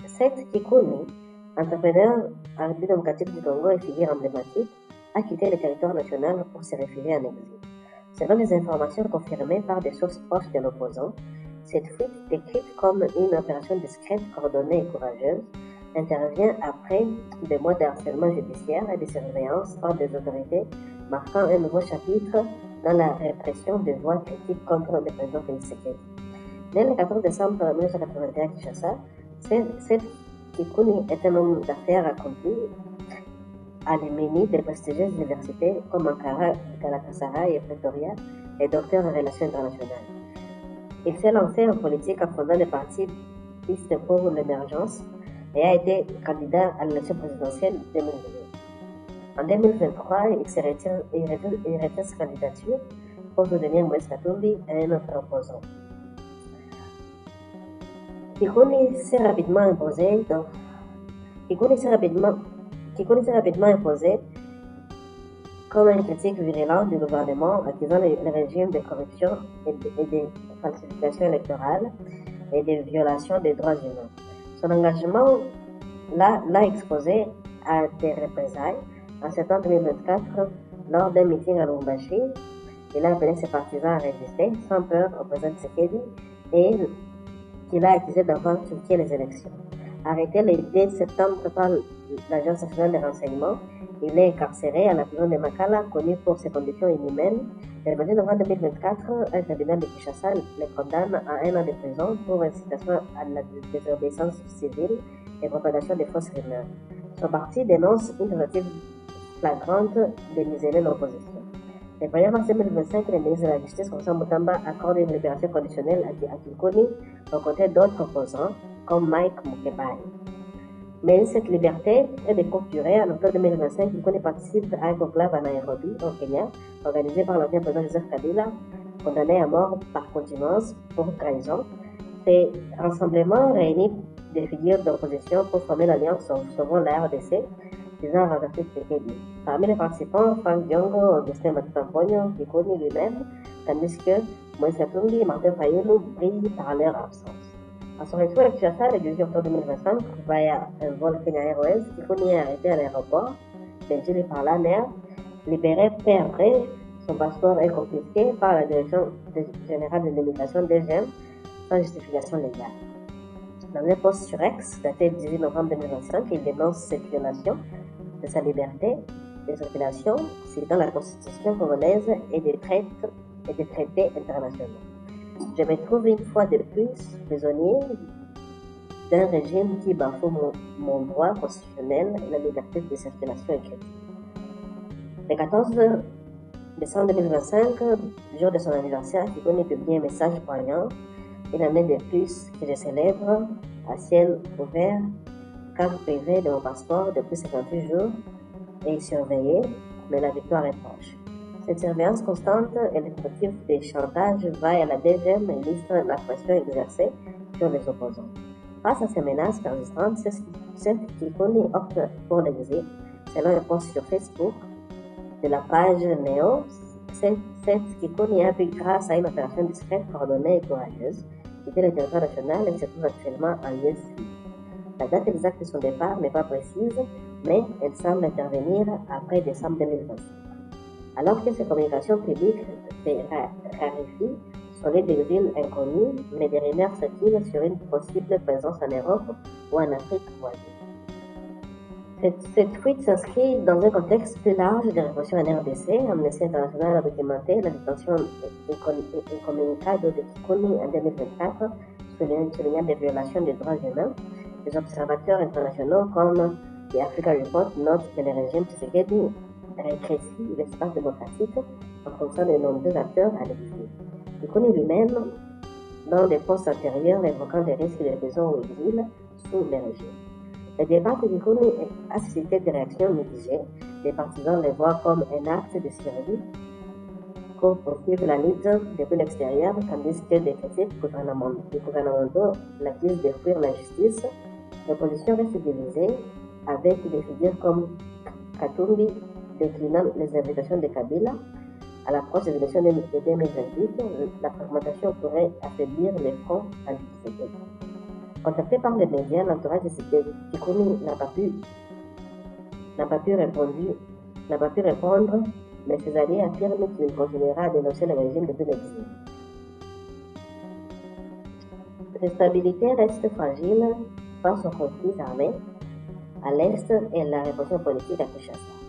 Seth Kikuni, entrepreneur à République démocratique du Congo et figure emblématique, a quitté le territoire national pour se réfugier en exil. Selon les informations confirmées par des sources proches de l'opposant, cette fuite, décrite comme une opération discrète, coordonnée et courageuse, intervient après des mois de harcèlement judiciaire et de surveillance par des autorités, marquant un nouveau chapitre dans la répression des voix critiques contre le président Félix Tshisekedi. Dès le 14 décembre 1981 à Kinshasa, Seth Kikuni est un homme d'affaires accompli à l'Emeni de prestigieuses universités comme Ankara, Galatasaray et Pretoria et docteur en relations internationales. Il s'est lancé en politique en fondant le parti Piste pour l'émergence et a été candidat à l'élection présidentielle 2018. En 2023, il retire sa candidature pour soutenir Moïse Katumbi et un autre opposant. Kikuni s'est rapidement imposé comme un critique virulent du gouvernement, accusant le régime de corruption et de falsification électorale et de violation des droits humains. Son engagement l'a exposé à des représailles. En septembre 2024, lors d'un meeting à Lubumbashi, il a appelé ses partisans à résister sans peur au président Tshisekedi et qu'il a accusé d'avoir truqué les élections. Arrêté le 2 septembre par l'Agence nationale de renseignement, il est incarcéré à la prison de Makala, connue pour ses conditions inhumaines. Le 21 novembre 2024, un tribunal de Kinshasa le condamne à 1 an de prison pour incitation à la désobéissance civile et propagation de fausses rumeurs. Son parti dénonce une tentative flagrante de museler l'opposition. Le 1er mars 2025, le ministre de la Justice, Constant Mutamba, accorde une libération conditionnelle à Kikuni aux côtés d'autres opposants, comme Mike Mukebai. Mais cette liberté est de courte durée. En octobre 2025, Kikuni participe à un conclave à Nairobi, au Kenya, organisé par l'ancien président Joseph Kabila, condamné à mort par contumace pour trahison. Ces rassemblements réunissent des figures d'opposition pour former l'alliance Sauvons la RDC, visant à renverser Tshisekedi. Parmi les participants, Frank Diongo, Augustin Matata-Mpogno, Kikuni lui-même, tandis que Moïse Katumbi et Martin Fayulu brillent par leur absence. À son retour à Kinshasa, le 18 octobre 2025, via un vol Kenya Airways, Kikuni est arrêté à l'aéroport d'Enjili par l'ANR, libéré peu après. Son passeport est confisqué par la Direction générale de l'immigration DGM sans justification légale. Dans un post sur X, daté du 18 novembre 2025, il dénonce cette violation de sa liberté de circulation, citant la Constitution congolaise et des traités internationaux. Je me trouve une fois de plus prisonnier d'un régime qui bafoue mon droit constitutionnel et la liberté de circulation écrite. Le 14 décembre 2025, jour de son anniversaire, Kikuni publie un message poignant. Une année de plus que je célèbre à ciel ouvert, cadre privé de mon passeport depuis 58 jours est surveillé, mais la victoire est proche. Cette surveillance constante et le tentative de chantage vaille à la DGM et illustre la pression exercée sur les opposants. Face à ces menaces persistantes, Seth Kikuni opte pour l'exil. Selon un post sur Facebook de la page Néo, Seth Kikuni a pu, grâce à une opération discrète, coordonnée et courageuse, quitter le territoire national et se trouve actuellement en USC. La date exacte de son départ n'est pas précise, mais elle semble intervenir après décembre 2025. Alors que ses communications publiques se raréfient, son lieu d'exil inconnu, mais des rumeurs circulent sur une possible présence en Europe ou en Afrique voisine. Cette fuite s'inscrit dans un contexte plus large de répression en RDC. Amnesty International a documenté la détention incommunicado de Kikuni en 2024, soulignant des violations des droits humains. Les observateurs internationaux comme The Africa Report notent que le régime Tshisekedi rétrécit l'espace démocratique en fonction de nombreux acteurs à l'exil. Kikuni lui-même, dans des postes antérieurs évoquant des risques de prison ou exil sous le régime. Le départ de Kikuni a suscité des réactions mitigées. Les partisans le voient comme un acte de survie pour poursuivre la lutte depuis l'extérieur, tandis que des critiques gouvernementaux l'accusent de fuir la justice. L'opposition reste divisée, avec des figures comme Katumbi déclinant les invitations de Kabila. À l'approche des élections de 2028, la fragmentation pourrait affaiblir les fronts anti-Tshisekedi. Contacté par les médias, l'entourage de Tikuni n'a pas pu répondre, mais ses alliés affirment qu'il continuera à dénoncer le régime depuis l'exil. La stabilité reste fragile face aux conflits armés à l'Est et la répression politique à Kinshasa.